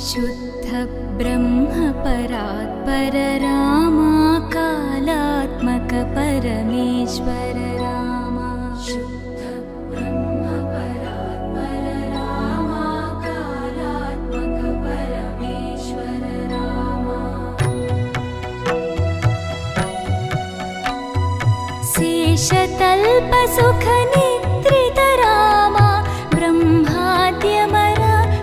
शुद्ध ब्रह्म परात्पर रामा कालात्मक परमेश्वर रामा। शुद्ध ब्रह्म परात्पर रामा कालात्मक परमेश्वर रामा। शेषतल्प सुख निद्रित रामा ब्रह्माद्यमर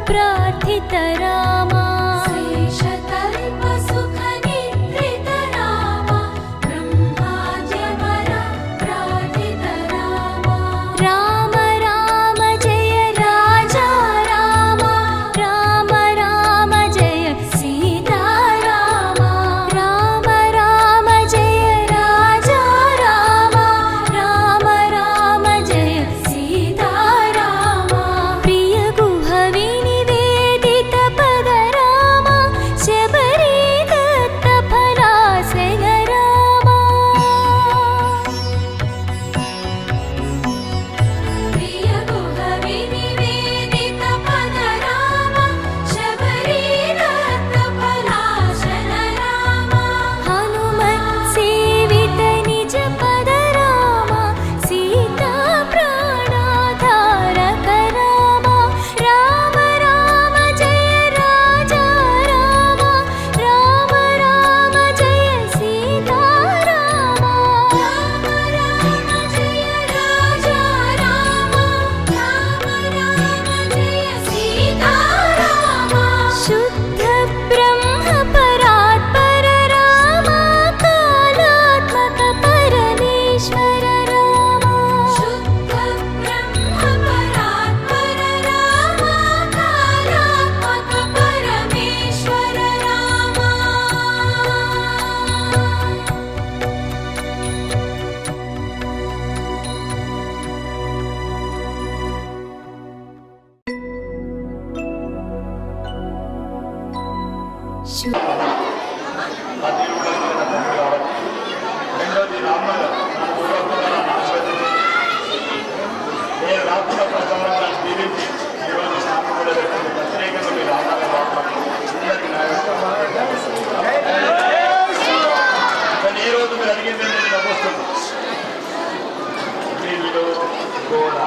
प्रार्थित रामा। शेषतल्प सुख निद्रित रामा ब्रह्माद्यमर प्रार्थित रामा। राम राम जय राजा रामा। राम राम जय सीता रामा। राम राम जय राजा रामा। राम राम जय सीता रामा। प्रिय गुह विनिवेदित पद रामा शबरी दत्त फलासन रामा। प्रिय गुह विनिवेदित पद रामा शबरी दत्त फलासन रामा। हनुमत् सेवित निज पद रामा सीता प्राणाधारक रामा। राम राम जय राजा रामा। राम राम जय सीता रामा। राम राम जय राजा रामा। राम राम जय सीता रामा। शुद्ध ब्रह्म परात्पर रामा कालात्मक परमेश्वर रामा। शुद्ध ब्रह्म परात्पर रामा कालात्मक परमेश्वर रामा। రెండోది రామనగర్ నేను రాకుండా ప్రచారాలను దీవించి ఈరోజు స్నానం కూడా పెట్టండి. ప్రత్యేకంగా మీ రామనగర్ అందరికీ నా యొక్క కానీ ఈరోజు మీరు అడిగింది నేను నవ్వుతుంది. వీళ్ళు కూడా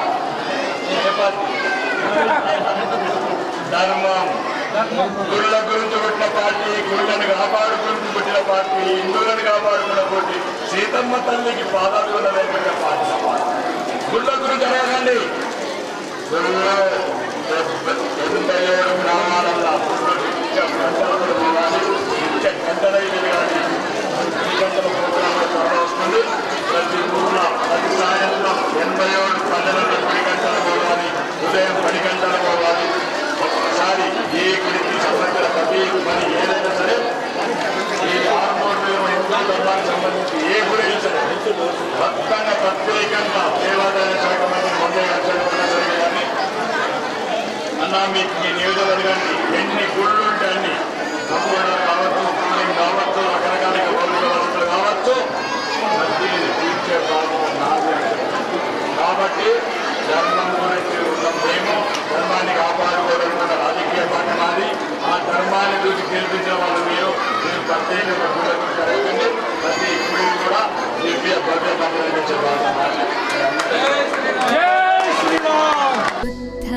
ధర్మం గుళ్ళ గురించి పుట్టిన పార్టీ, గుళ్ళను కాపాడుకుంటూ పుట్టిన పార్టీ, హిందువులను కాపాడుకున్న పోటీ, సీతమ్మ తల్లికి పాదాలు వేయబడిన పార్టీ. గుళ్ళ గురించి అడగండి. గుళ్ళో 87 గ్రామాలల్లో నిత్య గంటల ఇది కానీ 10 గంటల ప్రోగ్రాంలో త్వరలో వస్తుంది. ప్రతి ఊళ్ళో ప్రతి సాయంత్రం 87 ప్రజలకు 10 గంటలు పోవాలి, ఉదయం 10 గంటలు పోవాలి. ఒక్కసారి ఏ గుడికి సంబంధించిన ప్రతి పని ఏదైనా సరే ఈ 600 హిందూ ధర్మానికి సంబంధించి ఏ గుడి సరే మొత్తంగా ప్రత్యేకంగా దేవాదాయ శాఖ మంత్రి మొండే గారు కానీ అన్న మీకు మీ నియోజకవర్గానికి ఎన్ని గుళ్ళు ఉంటే అన్ని కంప్యూటర్ కావచ్చు, కూలింగ్ కావచ్చు, రకరకాల భౌతిక వసతులు కావచ్చు, ప్రతిదీ తీర్చే భాగం నాది. కాబట్టి ధర్మం గురించి ఉన్న ప్రేమ, ధర్మాన్ని కాపాడుకోవాలనుకున్న రాజకీయ పార్టీ మాది. ఆ ధర్మాన్ని చూసి గెలిపించిన వాళ్ళు మీరు ప్రత్యేకంగా గుళ్ళ గురించి అడగండి. ప్రతి గుడి కూడా దివ్య భవ్య పరిగణించే భాగం మాది. शुद्ध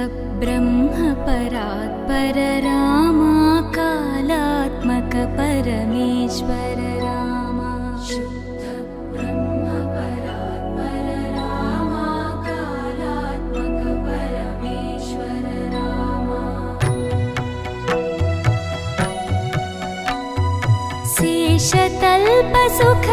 ब्रह्म परात्पर रामा कालात्मक परमेश्वर रामा। शुद्ध ब्रह्म परात्पर रामा कालात्मक परमेश्वर रामा। शेषतल्प सुख